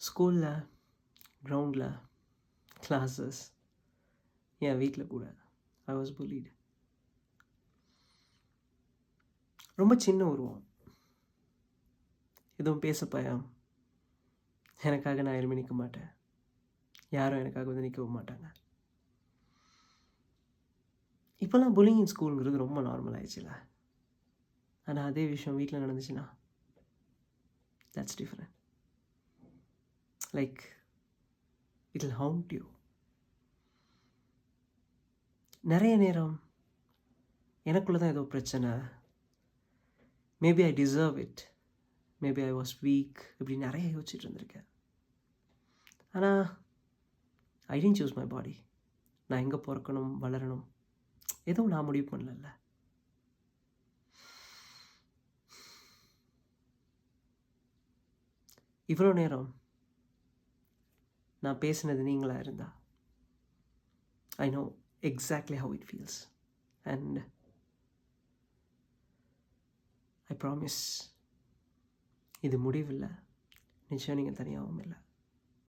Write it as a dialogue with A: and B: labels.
A: ஸ்கூலில், கிரவுண்டில், கிளாஸஸ், என் வீட்டில் கூட ஐ வாஸ் புல்லிடு. ரொம்ப சின்ன உருவம், எதுவும் பேச பயம், எனக்காக நான் எதுவுமே நிற்க மாட்டேன், யாரும் எனக்காக வந்து நிற்கவும் மாட்டாங்க. இப்போல்லாம் புல்லிங் இன் ஸ்கூலுங்கிறது ரொம்ப நார்மல் ஆயிடுச்சுல. ஆனால் அதே விஷயம் வீட்டில் நடந்துச்சுன்னா that's different. Like it will hound you. நிறைய நேரம் எனக்குள்ளே தான் ஏதோ பிரச்சனை, maybe I deserve it, maybe I was week, இப்படி நிறைய யோசிச்சுட்டு இருந்திருக்கேன். ஆனால் I didn't choose my body. நான் எங்கே பிறக்கணும், வளரணும், எதுவும் நான் முடிவு பண்ணல. இவ்வளோ நேரம் நான் பேசினது நீங்களாக இருந்தா I know exactly how it feels. And I promise இது முடிவில்லை, நிச்சயம் நீங்கள் தனியாகவும் இல்லை.